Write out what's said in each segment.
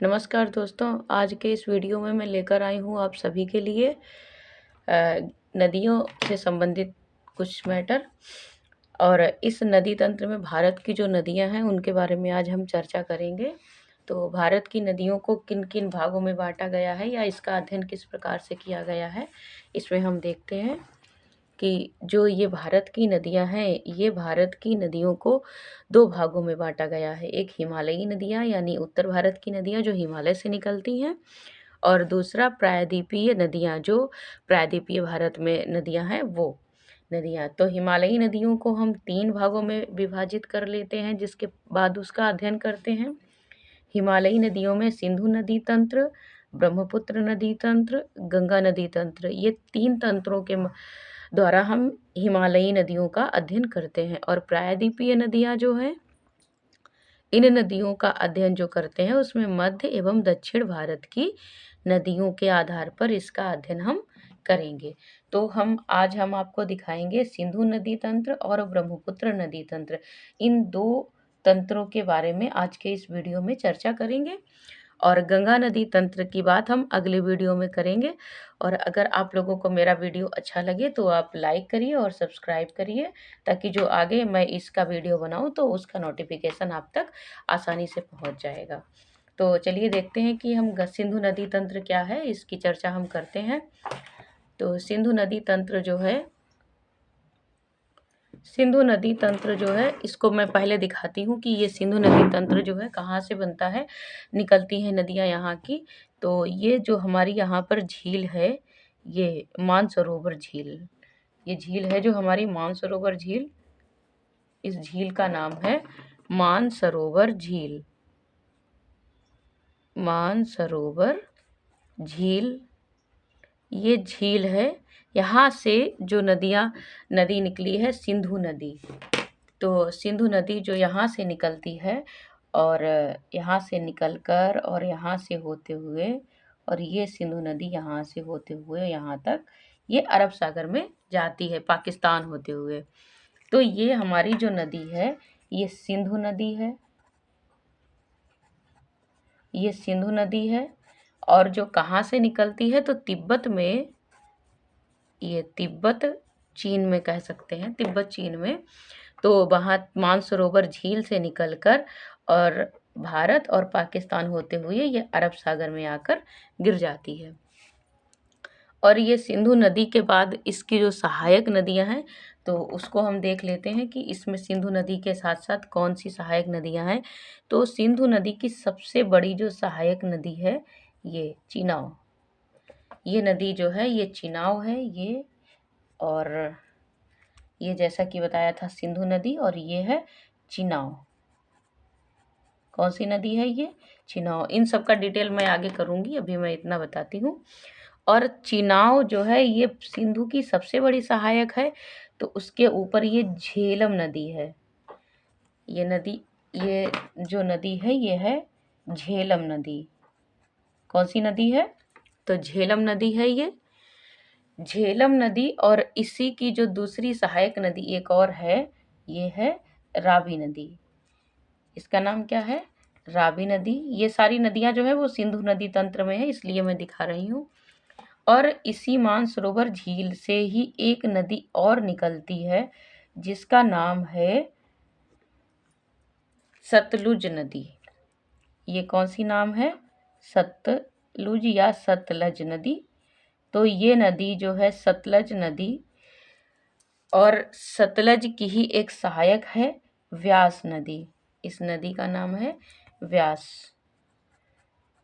नमस्कार दोस्तों, आज के इस वीडियो में मैं लेकर आई हूँ आप सभी के लिए नदियों से संबंधित कुछ मैटर। और इस नदी तंत्र में भारत की जो नदियाँ हैं उनके बारे में आज हम चर्चा करेंगे। तो भारत की नदियों को किन किन भागों में बांटा गया है या इसका अध्ययन किस प्रकार से किया गया है, इसमें हम देखते हैं कि जो ये भारत की नदियाँ हैं, ये भारत की नदियों को 2 भागों में बाँटा गया है। एक हिमालयी नदियाँ यानी उत्तर भारत की नदियाँ जो हिमालय से निकलती हैं, और दूसरा प्रायद्वीपीय नदियाँ जो प्रायद्वीपीय भारत में नदियाँ हैं वो नदियाँ। तो हिमालयी नदियों को हम 3 भागों में विभाजित कर लेते हैं, जिसके बाद उसका अध्ययन करते हैं। हिमालयी नदियों में सिंधु नदी तंत्र, ब्रह्मपुत्र नदी तंत्र, गंगा नदी तंत्र, ये 3 तंत्रों के द्वारा हम हिमालयी नदियों का अध्ययन करते हैं। और प्रायद्वीपीय नदियाँ जो हैं, इन नदियों का अध्ययन जो करते हैं उसमें मध्य एवं दक्षिण भारत की नदियों के आधार पर इसका अध्ययन हम करेंगे। तो आज हम आपको दिखाएंगे सिंधु नदी तंत्र और ब्रह्मपुत्र नदी तंत्र। इन 2 तंत्रों के बारे में आज के इस वीडियो में चर्चा करेंगे, और गंगा नदी तंत्र की बात हम अगले वीडियो में करेंगे। और अगर आप लोगों को मेरा वीडियो अच्छा लगे तो आप लाइक करिए और सब्सक्राइब करिए, ताकि जो आगे मैं इसका वीडियो बनाऊं तो उसका नोटिफिकेशन आप तक आसानी से पहुंच जाएगा। तो चलिए देखते हैं कि हम सिंधु नदी तंत्र क्या है, इसकी चर्चा हम करते हैं। तो सिंधु नदी तंत्र जो है इसको मैं पहले दिखाती हूँ कि ये सिंधु नदी तंत्र जो है कहाँ से बनता है, निकलती हैं नदियाँ यहाँ की। तो ये जो हमारी यहाँ पर झील है, ये मानसरोवर झील, ये झील है जो हमारी मानसरोवर झील, इस झील का नाम है मानसरोवर झील। मानसरोवर झील, ये झील है। यहाँ से जो नदी निकली है सिंधु नदी, तो सिंधु नदी जो यहाँ से निकलती है, और यहाँ से निकलकर और यहाँ से होते हुए, और ये सिंधु नदी यहाँ से होते हुए यहाँ तक ये अरब सागर में जाती है, पाकिस्तान होते हुए। तो ये हमारी जो नदी है ये सिंधु नदी है, ये सिंधु नदी है। और जो कहाँ से निकलती है तो तिब्बत में, ये तिब्बत चीन में कह सकते हैं, तिब्बत चीन में। तो वहाँ मानसरोवर झील से निकलकर और भारत और पाकिस्तान होते हुए ये अरब सागर में आकर गिर जाती है। और ये सिंधु नदी के बाद इसकी जो सहायक नदियां हैं तो उसको हम देख लेते हैं कि इसमें सिंधु नदी के साथ साथ कौन सी सहायक नदियां हैं। तो सिंधु नदी की सबसे बड़ी जो सहायक नदी है ये चिनाव, ये नदी जो है ये चिनाव है ये। और ये जैसा कि बताया था सिंधु नदी, और ये है चिनाव। कौन सी नदी है ये? चिनाव। इन सब का डिटेल मैं आगे करूंगी, अभी मैं इतना बताती हूँ। और चिनाव जो है ये सिंधु की सबसे बड़ी सहायक है। तो उसके ऊपर ये झेलम नदी है, ये नदी, ये जो नदी है ये है झेलम नदी। कौन सी नदी है? तो झेलम नदी है ये, झेलम नदी। और इसी की जो दूसरी सहायक नदी एक और है, ये है रावी नदी। इसका नाम क्या है? रावी नदी। ये सारी नदियां जो है वो सिंधु नदी तंत्र में है, इसलिए मैं दिखा रही हूँ। और इसी मानसरोवर झील से ही एक नदी और निकलती है जिसका नाम है सतलुज नदी। ये कौन सी नाम है? सतलुज या सतलज नदी। तो ये नदी जो है सतलज नदी, और सतलज की ही एक सहायक है व्यास नदी। इस नदी का नाम है व्यास।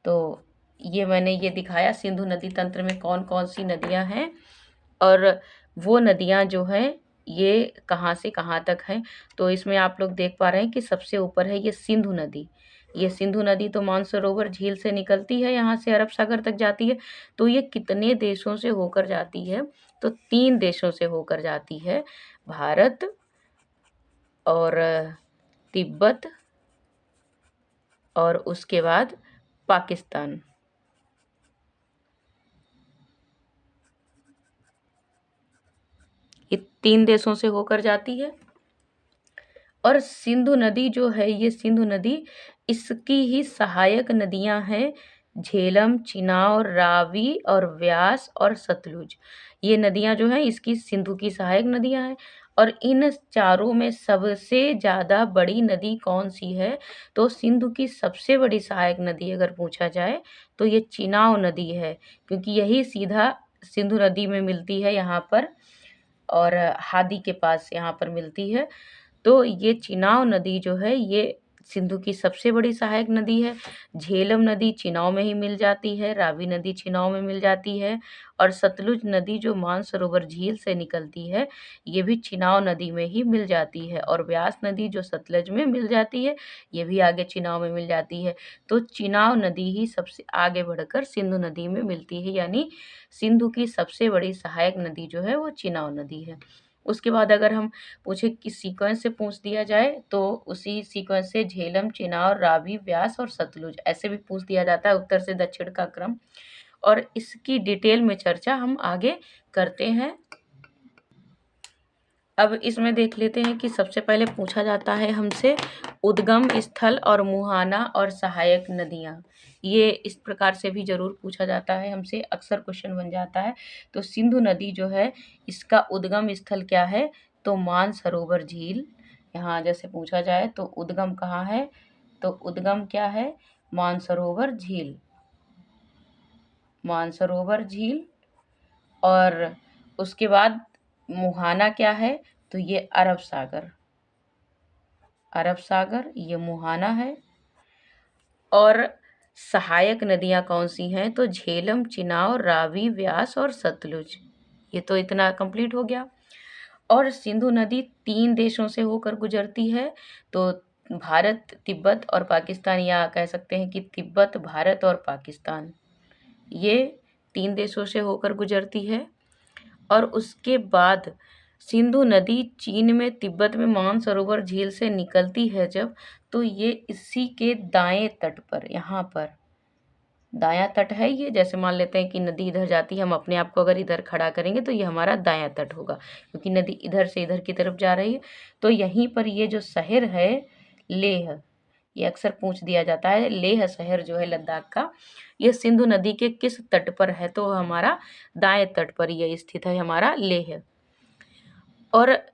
तो ये मैंने ये दिखाया सिंधु नदी तंत्र में कौन कौन सी नदियां हैं, और वो नदियां जो हैं ये कहाँ से कहाँ तक हैं। तो इसमें आप लोग देख पा रहे हैं कि सबसे ऊपर है ये सिंधु नदी। ये सिंधु नदी तो मानसरोवर झील से निकलती है, यहाँ से अरब सागर तक जाती है। तो ये कितने देशों से होकर जाती है? तो 3 देशों से होकर जाती है, भारत और तिब्बत और उसके बाद पाकिस्तान। ये 3 देशों से होकर जाती है। और सिंधु नदी जो है ये सिंधु नदी इसकी ही सहायक नदियां हैं झेलम, चिनाब, रावी और व्यास और सतलुज। ये नदियां जो हैं इसकी सिंधु की सहायक नदियां हैं। और इन चारों में सबसे ज़्यादा बड़ी नदी कौन सी है? तो सिंधु की सबसे बड़ी सहायक नदी अगर पूछा जाए तो ये चिनाब नदी है, क्योंकि यही सीधा सिंधु नदी में मिलती है यहाँ पर, और हादी के पास यहाँ पर मिलती है। तो ये चिनाब नदी जो है ये सिंधु की सबसे बड़ी सहायक नदी है। झेलम नदी चिनाब में ही मिल जाती है, रावी नदी चिनाब में मिल जाती है, और सतलुज नदी जो मानसरोवर झील से निकलती है ये भी चिनाब नदी में ही मिल जाती है, और व्यास नदी जो सतलज में मिल जाती है ये भी आगे चिनाब में मिल जाती है। तो चिनाब नदी ही सबसे आगे बढ़कर सिंधु नदी में मिलती है, यानी सिंधु की सबसे बड़ी सहायक नदी जो है वो चिनाब नदी है। उसके बाद अगर हम पूछे किस सीक्वेंस से पूछ दिया जाए तो उसी सीक्वेंस से झेलम, चिनाब, रावी, व्यास और सतलुज ऐसे भी पूछ दिया जाता है, उत्तर से दक्षिण का क्रम। और इसकी डिटेल में चर्चा हम आगे करते हैं। अब इसमें देख लेते हैं कि सबसे पहले पूछा जाता है हमसे उद्गम स्थल और मुहाना और सहायक नदियाँ। ये इस प्रकार से भी जरूर पूछा जाता है हमसे, अक्सर क्वेश्चन बन जाता है। तो सिंधु नदी जो है इसका उद्गम स्थल क्या है? तो मानसरोवर झील। यहाँ जैसे पूछा जाए तो उद्गम कहाँ है, तो उद्गम क्या है? मानसरोवर झील, मानसरोवर झील। और उसके बाद मुहाना क्या है? तो ये अरब सागर, अरब सागर ये मुहाना है। और सहायक नदियां कौन सी हैं? तो झेलम, चिनाब, रावी, व्यास और सतलुज। ये तो इतना कंप्लीट हो गया। और सिंधु नदी 3 देशों से होकर गुजरती है, तो भारत, तिब्बत और पाकिस्तान, या कह सकते हैं कि तिब्बत, भारत और पाकिस्तान, ये 3 देशों से होकर गुजरती है। और उसके बाद सिंधु नदी चीन में, तिब्बत में मानसरोवर झील से निकलती है जब, तो ये इसी के दाएं तट पर, यहाँ पर दायां तट है ये। जैसे मान लेते हैं कि नदी इधर जाती है, हम अपने आप को अगर इधर खड़ा करेंगे तो ये हमारा दायां तट होगा, क्योंकि नदी इधर से इधर की तरफ जा रही है। तो यहीं पर ये जो शहर है लेह, ये अक्सर पूछ दिया जाता है, लेह शहर जो है लद्दाख का, ये सिंधु नदी के किस तट पर है? तो हमारा दाएं तट पर ये स्थित है, हमारा लेह। और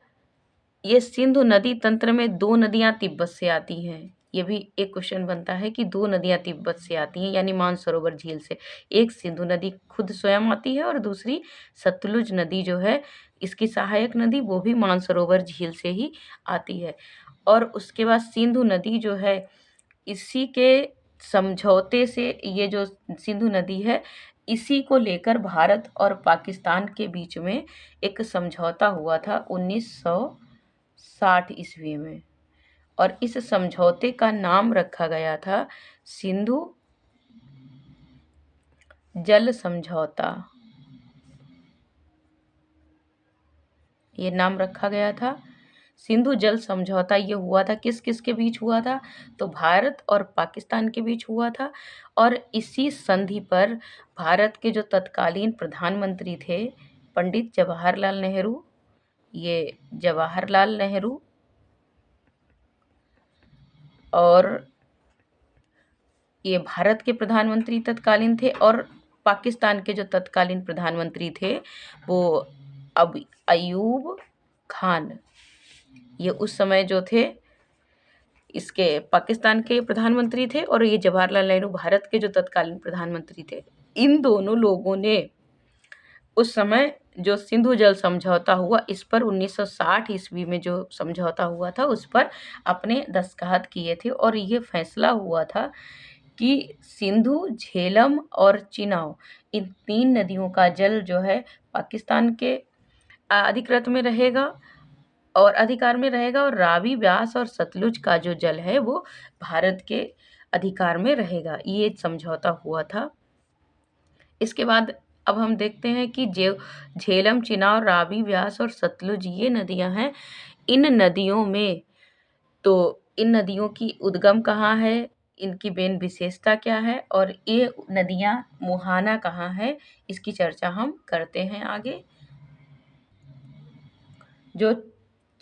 ये सिंधु नदी तंत्र में 2 नदियां तिब्बत से आती हैं। ये भी एक क्वेश्चन बनता है कि 2 नदियां तिब्बत से आती हैं, यानी मानसरोवर झील से। एक सिंधु नदी खुद स्वयं आती है, और दूसरी सतलुज नदी जो है इसकी सहायक नदी, वो भी मानसरोवर झील से ही आती है। और उसके बाद सिंधु नदी जो है इसी के समझौते से, ये जो सिंधु नदी है इसी को लेकर भारत और पाकिस्तान के बीच में एक समझौता हुआ था 1960 ईस्वी में, और इस समझौते का नाम रखा गया था सिंधु जल समझौता। ये नाम रखा गया था सिंधु जल समझौता। ये हुआ था किस किस के बीच हुआ था? तो भारत और पाकिस्तान के बीच हुआ था। और इसी संधि पर भारत के जो तत्कालीन प्रधानमंत्री थे पंडित जवाहरलाल नेहरू, ये जवाहरलाल नेहरू, और ये भारत के प्रधानमंत्री तत्कालीन थे, और पाकिस्तान के जो तत्कालीन प्रधानमंत्री थे वो अब अयूब खान, ये उस समय जो थे इसके पाकिस्तान के प्रधानमंत्री थे, और ये जवाहरलाल नेहरू भारत के जो तत्कालीन प्रधानमंत्री थे। इन दोनों लोगों ने उस समय जो सिंधु जल समझौता हुआ इस पर 1960 ईस्वी में जो समझौता हुआ था उस पर अपने दस्तखत किए थे, और ये फैसला हुआ था कि सिंधु, झेलम और चिनाब, इन 3 नदियों का जल जो है पाकिस्तान के अधिकृत में रहेगा और अधिकार में रहेगा, और रावी, व्यास और सतलुज का जो जल है वो भारत के अधिकार में रहेगा। ये समझौता हुआ था। इसके बाद अब हम देखते हैं कि झेलम, चिनाब, रावी, व्यास और सतलुज ये नदियां हैं। इन नदियों में, तो इन नदियों की उद्गम कहाँ है, इनकी मेन विशेषता क्या है, और ये नदियां मुहाना कहाँ है, इसकी चर्चा हम करते हैं आगे। जो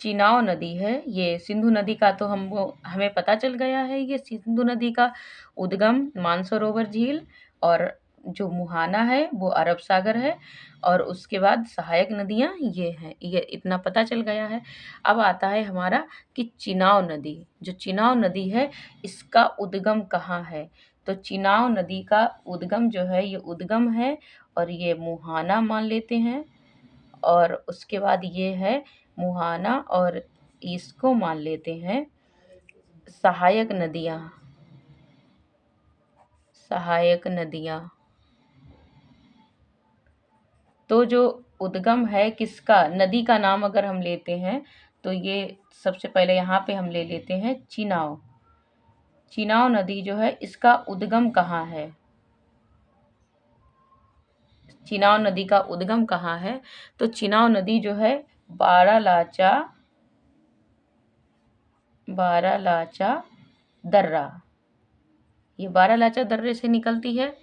चिनाव नदी है, ये सिंधु नदी का तो हमें पता चल गया है, ये सिंधु नदी का उद्गम मानसरोवर झील, और जो मुहाना है वो अरब सागर है, और उसके बाद सहायक नदियाँ ये हैं, ये इतना पता चल गया है। अब आता है हमारा कि चिनाव नदी, जो चिनाव नदी है इसका उद्गम कहाँ है। तो चिनाव नदी का उद्गम जो है, ये उद्गम है और ये मुहाना मान लेते हैं, और उसके बाद ये है मुहाना, और इसको मान लेते हैं सहायक नदियाँ, सहायक नदियाँ। तो जो उद्गम है किसका, नदी का नाम अगर हम लेते हैं तो ये सबसे पहले यहाँ पे हम ले लेते हैं चिनाव। चिनाव नदी जो है इसका उद्गम कहाँ है, चिनाव नदी का उद्गम कहाँ है। तो चिनाव नदी जो है बारालाचा दर्रा, ये बारालाचा दर्रे से निकलती है।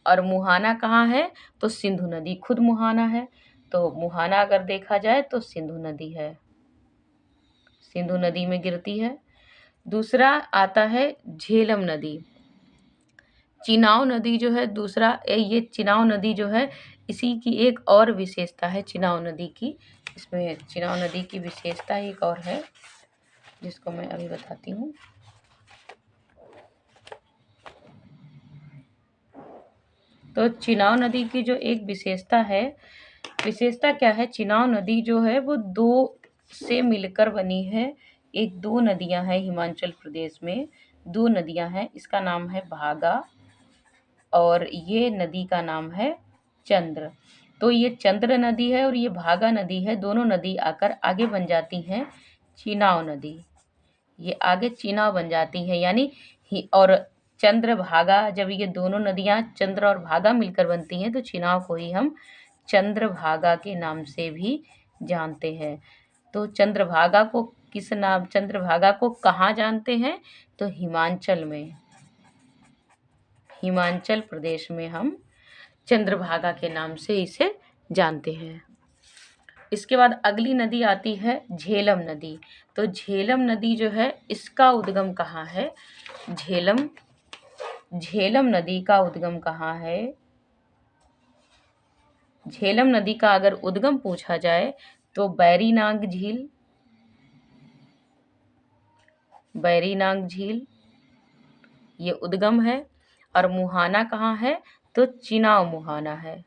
और मुहाना कहाँ है, तो सिंधु नदी खुद मुहाना है, तो मुहाना अगर देखा जाए तो सिंधु नदी है, सिंधु नदी में गिरती है। दूसरा आता है झेलम नदी। चिनाव नदी जो है दूसरा, ये चिनाव नदी जो है इसी की एक और विशेषता है चिनाव नदी की, इसमें चिनाव नदी की विशेषता एक और है जिसको मैं अभी बताती हूँ। तो चिनाव नदी की जो एक विशेषता है, विशेषता क्या है, चिनाव नदी जो है वो दो से मिलकर बनी है, एक दो नदियां हैं हिमाचल प्रदेश में, दो नदियां हैं, इसका नाम है भागा और ये नदी का नाम है चंद्र। तो ये चंद्र नदी है और ये भागा नदी है, दोनों नदी आकर आगे बन जाती हैं चिनाव नदी, ये आगे चिनाव बन जाती है यानी और चंद्र भागा, जब ये दोनों नदियां चंद्र और भागा मिलकर बनती हैं तो चिनाव को ही हम चंद्रभागा के नाम से भी जानते हैं। तो चंद्रभागा को किस नाम, चंद्रभागा को कहाँ जानते हैं, तो हिमाचल में, हिमाचल प्रदेश में हम चंद्रभागा के नाम से इसे जानते हैं। इसके बाद अगली नदी आती है झेलम नदी। तो झेलम नदी जो है इसका उद्गम कहाँ है, झेलम नदी का उद्गम कहाँ है। झेलम नदी का अगर उद्गम पूछा जाए तो बैरीनाग झील, बैरीनाग झील ये उद्गम है, और मुहाना कहाँ है, तो चिनाव मुहाना है,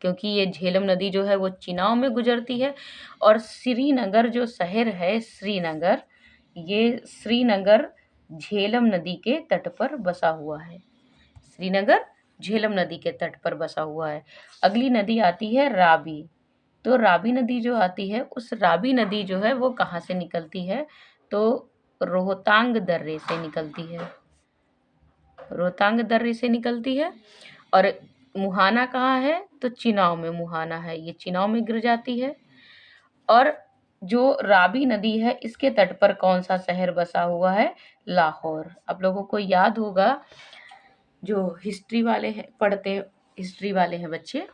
क्योंकि ये झेलम नदी जो है वो चिनाव में गुजरती है। और श्रीनगर जो शहर है, श्रीनगर, ये श्रीनगर झेलम नदी के तट पर बसा हुआ है, श्रीनगर झेलम नदी के तट पर बसा हुआ है। अगली नदी आती है रावी। तो रावी नदी जो आती है, उस रावी नदी जो है वो कहाँ से निकलती है, तो रोहतांग दर्रे से निकलती है, रोहतांग दर्रे से निकलती है। और मुहाना कहाँ है, तो चिनाव में मुहाना है, ये चिनाव में गिर जाती है। और जो रावी नदी है इसके तट पर कौन सा शहर बसा हुआ है, लाहौर। आप लोगों को याद होगा, जो हिस्ट्री वाले हैं, पढ़ते हिस्ट्री वाले हैं बच्चे,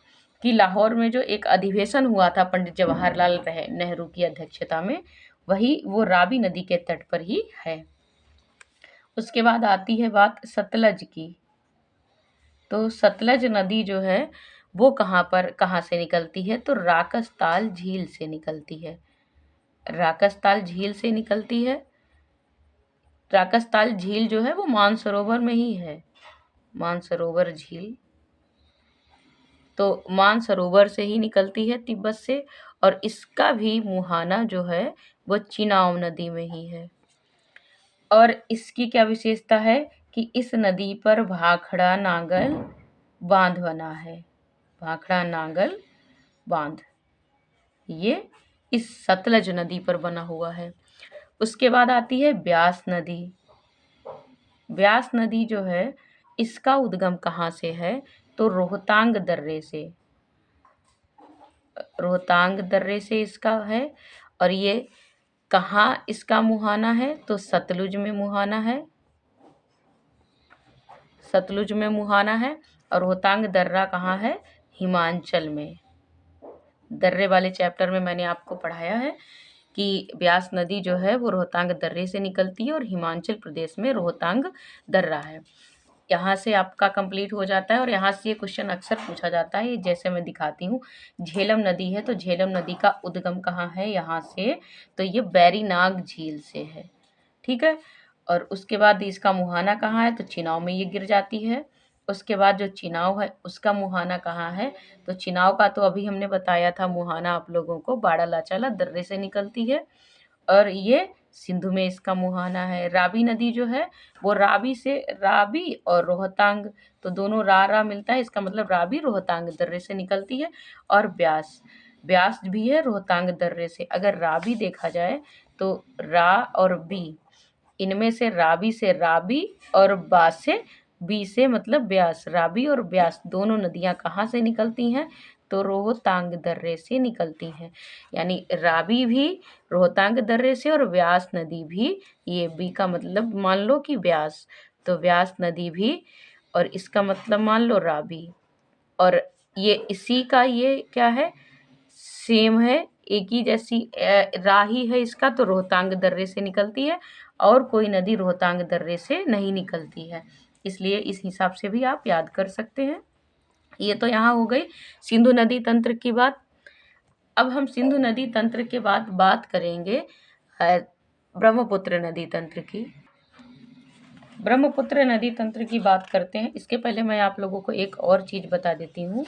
कि लाहौर में जो एक अधिवेशन हुआ था पंडित जवाहरलाल नेहरू की अध्यक्षता में, वही वो रावी नदी के तट पर ही है। उसके बाद आती है बात सतलज की। तो सतलज नदी जो है वो कहाँ से निकलती है, तो राकसताल झील से निकलती है, राकसताल झील से निकलती है। राकसताल झील जो है वो मानसरोवर में ही है, मानसरोवर झील, तो मानसरोवर से ही निकलती है तिब्बत से। और इसका भी मुहाना जो है वो चिनाव नदी में ही है। और इसकी क्या विशेषता है कि इस नदी पर भाखड़ा नांगल बांध बना है, भाखड़ा नांगल बांध ये इस सतलज नदी पर बना हुआ है। उसके बाद आती है ब्यास नदी। ब्यास नदी जो है इसका उद्गम कहाँ से है, तो रोहतांग दर्रे से, रोहतांग दर्रे से इसका है। और ये कहाँ इसका मुहाना है, तो सतलुज में मुहाना है, सतलुज में मुहाना है। और रोहतांग दर्रा कहाँ है, हिमाचल में। दर्रे वाले चैप्टर में मैंने आपको पढ़ाया है कि ब्यास नदी जो है वो रोहतांग दर्रे से निकलती है और हिमाचल प्रदेश में रोहतांग दर्रा है। यहाँ से आपका कंप्लीट हो जाता है और यहाँ से ये क्वेश्चन अक्सर पूछा जाता है, जैसे मैं दिखाती हूँ। झेलम नदी है तो झेलम नदी का उद्गम कहाँ है यहाँ से, तो ये बैरीनाग झील से है, ठीक है। और उसके बाद इसका मुहाना कहाँ है, तो चिनाव में ये गिर जाती है। उसके बाद जो चिनाव है उसका मुहाना कहाँ है, तो चिनाव का तो अभी हमने बताया था मुहाना आप लोगों को, बाड़ा लाचाला दर्रे से निकलती है और ये सिंधु में इसका मुहाना है। रावी नदी जो है वो रावी और रोहतांग, तो दोनों रा मिलता है, इसका मतलब रावी रोहतांग दर्रे से निकलती है। और ब्यास ब्यास भी है रोहतांग दर्रे से। अगर रावी देखा जाए तो रा और बी, इनमें से रावी और बा से बी से मतलब ब्यास। रावी और ब्यास दोनों नदियां कहाँ से निकलती हैं, तो रोहतांग दर्रे से निकलती हैं। यानी रावी भी रोहतांग दर्रे से और ब्यास नदी भी, ये बी का मतलब मान लो कि ब्यास, तो ब्यास नदी भी, और इसका मतलब मान लो रावी, और ये इसी का ये क्या है, सेम है, एक ही जैसी राही है इसका, तो रोहतांग दर्रे से निकलती है और कोई नदी रोहतांग दर्रे से नहीं निकलती है, इसलिए इस हिसाब से भी आप याद कर सकते हैं। ये तो यहाँ हो गई सिंधु नदी तंत्र की बात। अब हम सिंधु नदी तंत्र के बाद बात करेंगे ब्रह्मपुत्र नदी तंत्र की। ब्रह्मपुत्र नदी तंत्र की बात करते हैं, इसके पहले मैं आप लोगों को एक और चीज़ बता देती हूँ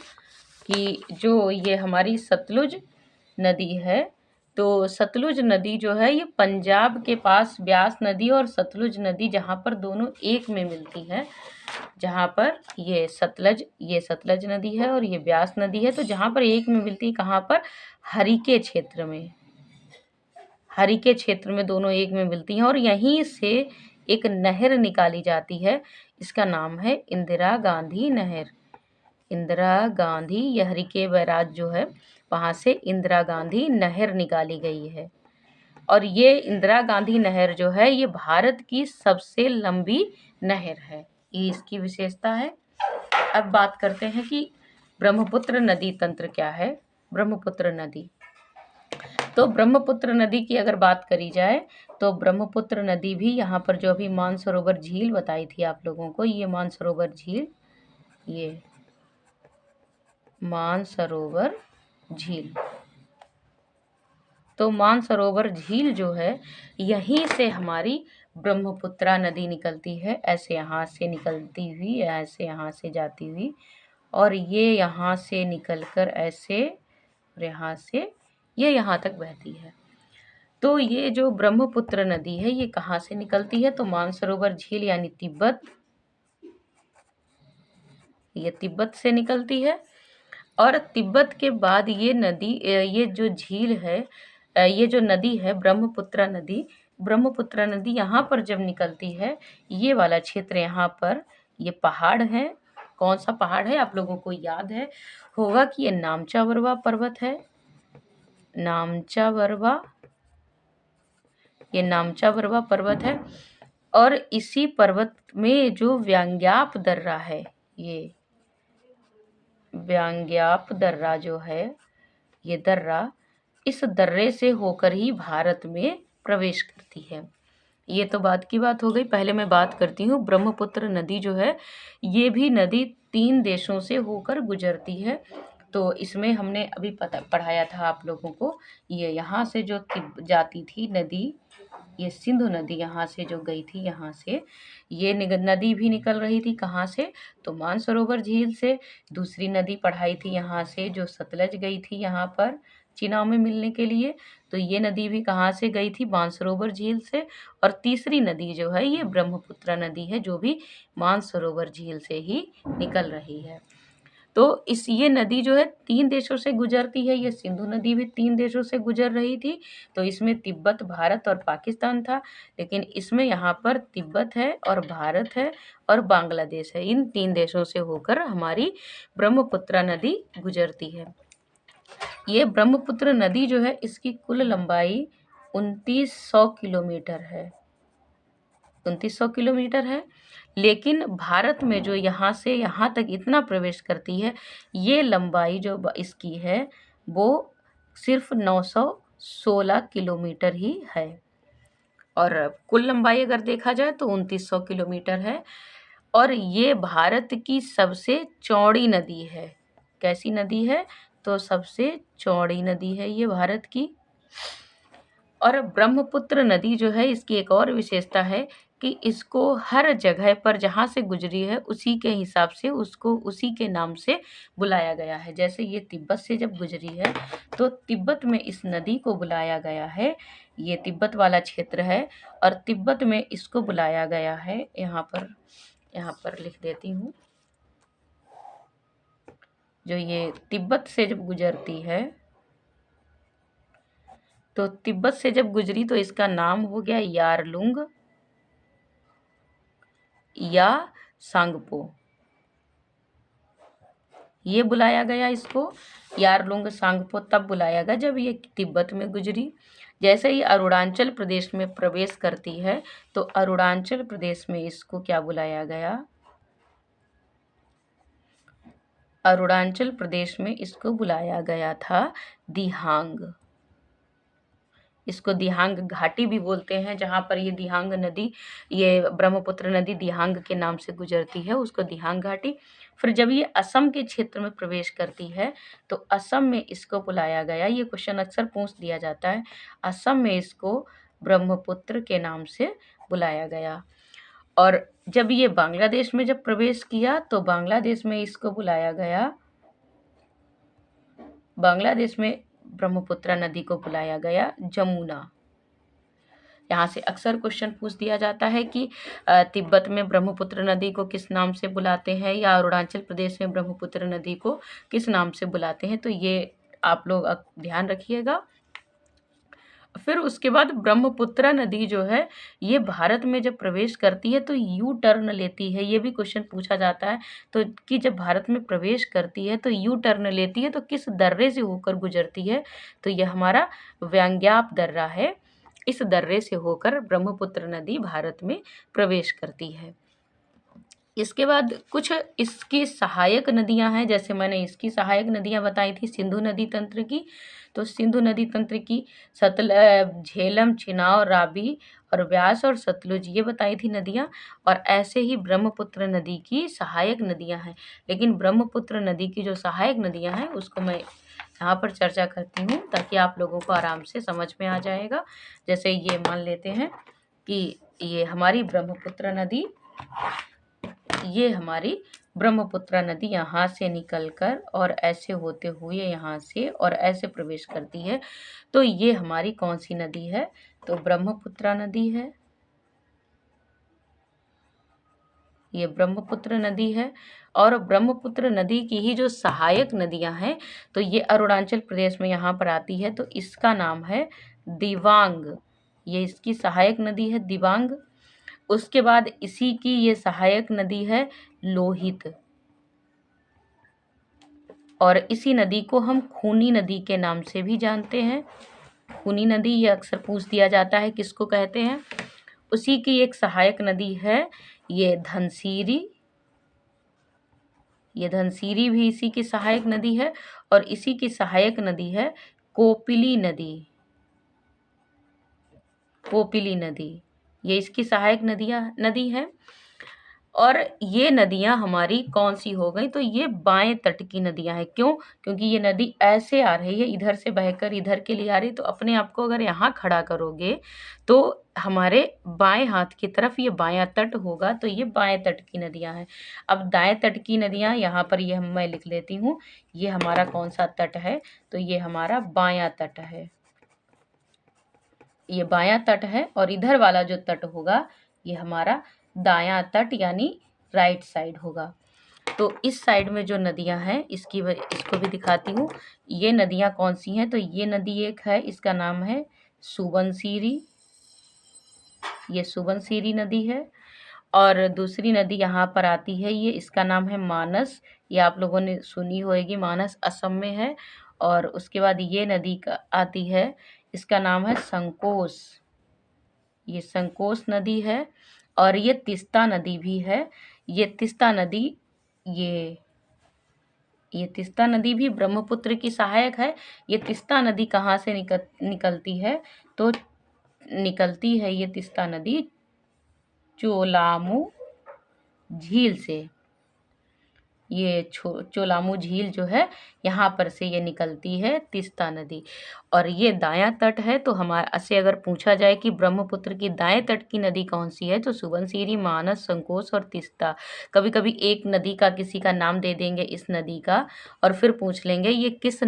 कि जो ये हमारी सतलुज नदी है, तो सतलुज नदी जो है ये पंजाब के पास ब्यास नदी और सतलुज नदी जहाँ पर दोनों एक में मिलती है, जहाँ पर ये सतलज नदी है और ये ब्यास नदी है, तो जहाँ पर एक में मिलती है, कहाँ पर, हरिके क्षेत्र में, हरिके क्षेत्र में दोनों एक में मिलती हैं। और यहीं से एक नहर निकाली जाती है, इसका नाम है इंदिरा गांधी नहर। इंदिरा गांधी, यह हरिके बैराज जो है वहाँ से इंदिरा गांधी नहर निकाली गई है। और ये इंदिरा गांधी नहर जो है ये भारत की सबसे लंबी नहर है, ये इसकी विशेषता है। अब बात करते हैं कि ब्रह्मपुत्र नदी तंत्र क्या है। ब्रह्मपुत्र नदी, तो ब्रह्मपुत्र नदी की अगर बात करी जाए तो ब्रह्मपुत्र नदी भी यहाँ पर जो अभी मानसरोवर झील बताई थी आप लोगों को, ये मानसरोवर झील, ये मानसरोवर झील, तो मानसरोवर झील जो है यहीं से हमारी ब्रह्मपुत्रा नदी निकलती है, ऐसे यहाँ से निकलती हुई, ऐसे यहाँ से जाती हुई, और ये यहाँ से निकलकर ऐसे, और यहाँ से ये यहाँ तक बहती है। तो ये जो ब्रह्मपुत्र नदी है ये कहाँ से निकलती है, तो मानसरोवर झील यानी तिब्बत, ये तिब्बत से निकलती है। और तिब्बत के बाद ये नदी, ये जो झील है, ये जो नदी है ब्रह्मपुत्र नदी यहाँ पर जब निकलती है, ये वाला क्षेत्र यहाँ पर ये पहाड़ है। कौन सा पहाड़ है आप लोगों को याद है होगा कि ये नामचावरवा पर्वत है, नामचावरवा, ये नामचावरवा पर्वत है। और इसी पर्वत में जो व्यांग्याप दर्रा है, ये व्यांग्याप दर्रा जो है, ये दर्रा, इस दर्रे से होकर ही भारत में प्रवेश करती है। ये तो बात की बात हो गई। पहले मैं बात करती हूँ ब्रह्मपुत्र नदी जो है, ये भी नदी 3 देशों से होकर गुजरती है। तो इसमें हमने अभी पढ़ाया था आप लोगों को, ये यहाँ से जो जाती थी नदी, ये सिंधु नदी यहाँ से जो गई थी, यहाँ से ये नदी भी निकल रही थी कहाँ से, तो मानसरोवर झील से। दूसरी नदी पढ़ाई थी यहाँ से जो सतलज गई थी यहाँ पर चिनाव में मिलने के लिए, तो ये नदी भी कहाँ से गई थी, मानसरोवर झील से। और तीसरी नदी जो है ये ब्रह्मपुत्र नदी है, जो भी मानसरोवर झील से ही निकल रही है। तो ये नदी जो है 3 देशों से गुजरती है, ये सिंधु नदी भी 3 देशों से गुजर रही थी। तो इसमें तिब्बत, भारत और पाकिस्तान था, लेकिन इसमें यहाँ पर तिब्बत है और भारत है और बांग्लादेश है, इन 3 देशों से होकर हमारी ब्रह्मपुत्र नदी गुजरती है। ये ब्रह्मपुत्र नदी जो है इसकी कुल लंबाई 2900 किलोमीटर है, 2900 किलोमीटर है। लेकिन भारत में जो यहाँ से यहाँ तक इतना प्रवेश करती है, ये लंबाई जो इसकी है वो सिर्फ 16 किलोमीटर ही है। और कुल लंबाई अगर देखा जाए तो 2900 किलोमीटर है। और ये भारत की सबसे चौड़ी नदी है। कैसी नदी है? तो सबसे चौड़ी नदी है ये भारत की। और ब्रह्मपुत्र नदी जो है, इसकी एक और विशेषता है कि इसको हर जगह पर जहाँ से गुजरी है उसी के हिसाब से उसको उसी के नाम से बुलाया गया है। जैसे ये तिब्बत से जब गुजरी है तो तिब्बत में इस नदी को बुलाया गया है, ये तिब्बत वाला क्षेत्र है और तिब्बत में इसको बुलाया गया है। यहाँ पर लिख देती हूँ। जो ये तिब्बत से जब गुजरती है तो तिब्बत से जब गुजरी तो इसका नाम हो गया यारलुंग या सांगपो। ये बुलाया गया इसको यारलुंग सांगपो तब बुलाया गया जब ये तिब्बत में गुजरी। जैसे ही अरुणाचल प्रदेश में प्रवेश करती है तो अरुणाचल प्रदेश में इसको क्या बुलाया गया? अरुणाचल प्रदेश में इसको बुलाया गया था दिहांग। इसको दिहांग घाटी भी बोलते हैं, जहाँ पर ये दिहांग नदी, ये ब्रह्मपुत्र नदी दिहांग के नाम से गुजरती है, उसको दिहांग घाटी। फिर जब ये असम के क्षेत्र में प्रवेश करती है तो असम में इसको बुलाया गया, ये क्वेश्चन अक्सर पूछ दिया जाता है, असम में इसको ब्रह्मपुत्र के नाम से बुलाया गया। और जब ये बांग्लादेश में जब प्रवेश किया तो बांग्लादेश में इसको बुलाया गया, बांग्लादेश में ब्रह्मपुत्र नदी को बुलाया गया जमुना। यहाँ से अक्सर क्वेश्चन पूछ दिया जाता है कि तिब्बत में ब्रह्मपुत्र नदी को किस नाम से बुलाते हैं या अरुणाचल प्रदेश में ब्रह्मपुत्र नदी को किस नाम से बुलाते हैं, तो ये आप लोग ध्यान रखिएगा। फिर उसके बाद ब्रह्मपुत्र नदी जो है ये भारत में जब प्रवेश करती है तो यू टर्न लेती है, ये भी क्वेश्चन पूछा जाता है। तो कि जब भारत में प्रवेश करती है तो यू टर्न लेती है तो किस दर्रे से होकर गुजरती है? तो यह हमारा व्यांग्याप दर्रा है। इस दर्रे से होकर ब्रह्मपुत्र नदी भारत में प्रवेश करती है। इसके बाद कुछ इसकी सहायक नदियां हैं, जैसे मैंने इसकी सहायक नदियां बताई थी सिंधु नदी तंत्र की। तो सिंधु नदी तंत्र की झेलम, चिनाव, रावी और व्यास और सतलुज ये बताई थी नदियां। और ऐसे ही ब्रह्मपुत्र नदी की सहायक नदियां हैं। लेकिन ब्रह्मपुत्र नदी की जो सहायक नदियां हैं उसको मैं यहाँ पर चर्चा करती हूँ ताकि आप लोगों को आराम से समझ में आ जाएगा। जैसे ये मान लेते हैं कि ये हमारी ब्रह्मपुत्र नदी, ये हमारी ब्रह्मपुत्र नदी यहाँ से निकलकर और ऐसे होते हुए यहाँ से और ऐसे प्रवेश करती है। तो ये हमारी कौन सी नदी है? तो ब्रह्मपुत्र नदी है। ये ब्रह्मपुत्र नदी है। और ब्रह्मपुत्र नदी की ही जो सहायक नदियां हैं तो ये अरुणाचल प्रदेश में यहाँ पर आती है, तो इसका नाम है दिबांग। ये इसकी सहायक नदी है दिबांग। उसके बाद इसी की ये सहायक नदी है लोहित। और इसी नदी को हम खूनी नदी के नाम से भी जानते हैं। खूनी नदी ये अक्सर पूछ दिया जाता है किसको कहते हैं। उसी की एक सहायक नदी है ये धनसिरी। ये धनसिरी भी इसी की सहायक नदी है। और इसी की सहायक नदी है कोपिली नदी। कोपिली नदी ये इसकी सहायक नदी है। और ये नदियां हमारी कौन सी हो गई? तो ये बाएं तट की नदियां हैं। क्यों? क्योंकि ये नदी ऐसे आ रही है, इधर से बहकर इधर के लिए आ रही, तो अपने आप को अगर यहाँ खड़ा करोगे तो हमारे बाएं हाथ की तरफ ये बायां तट होगा, तो ये बाएं तट की नदियां हैं। अब दाएं तट की नदियां यहाँ पर ये मैं लिख लेती हूँ। ये हमारा कौन सा तट है? तो ये हमारा बायां तट है। ये बायां तट है। और इधर वाला जो तट होगा ये हमारा दायां तट यानी राइट साइड होगा। तो इस साइड में जो नदियां हैं इसको भी दिखाती हूँ। ये नदियां कौन सी हैं? तो ये नदी एक है, इसका नाम है सुबनसिरी। ये सुबनसिरी नदी है। और दूसरी नदी यहाँ पर आती है, ये इसका नाम है मानस। ये आप लोगों ने सुनी होगी, मानस असम में है। और उसके बाद ये नदी का आती है, इसका नाम है संकोस। ये संकोस नदी है। और ये तिस्ता नदी भी है। ये तिस्ता नदी ये ये तीस्ता नदी भी ब्रह्मपुत्र की सहायक है। ये तीस्ता नदी कहाँ से निकलती है? तो निकलती है ये तीस्ता नदी चोलामू झील से। ये चोलामू झील जो है यहाँ पर से ये निकलती है तीस्ता नदी। और ये दायां तट है, तो हमारा से अगर पूछा जाए कि ब्रह्मपुत्र की दाएं तट की नदी कौन सी है, तो सुबनसिरी, मानस, संकोच और तीस्ता। कभी कभी एक नदी का किसी का नाम दे देंगे इस नदी का, और फिर पूछ लेंगे ये किस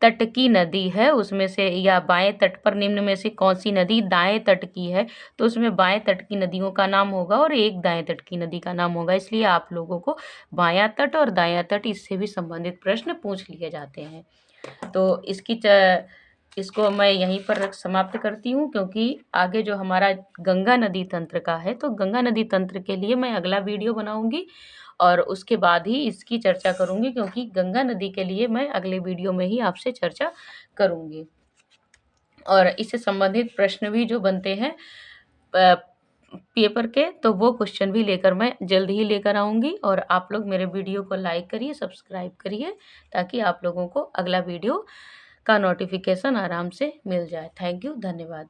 तट की नदी है उसमें से, या बाएं तट पर निम्न में से कौन सी नदी दाएं तट की है, तो उसमें बाएं तट की नदियों का नाम होगा और एक दाएं तट की नदी का नाम होगा। इसलिए आप लोगों को बायां तट और दायां तट इससे भी संबंधित प्रश्न पूछ लिए जाते हैं। तो इसको मैं यहीं पर समाप्त करती हूँ, क्योंकि आगे जो हमारा गंगा नदी तंत्र का है, तो गंगा नदी तंत्र के लिए मैं अगला वीडियो बनाऊंगी और उसके बाद ही इसकी चर्चा करूंगी, क्योंकि गंगा नदी के लिए मैं अगले वीडियो में ही आपसे चर्चा करूंगी। और इससे संबंधित प्रश्न भी जो बनते हैं पेपर के, तो वो क्वेश्चन भी लेकर मैं जल्द ही लेकर आऊँगी। और आप लोग मेरे वीडियो को लाइक करिए, सब्सक्राइब करिए, ताकि आप लोगों को अगला वीडियो का नोटिफिकेशन आराम से मिल जाए। थैंक यू, धन्यवाद।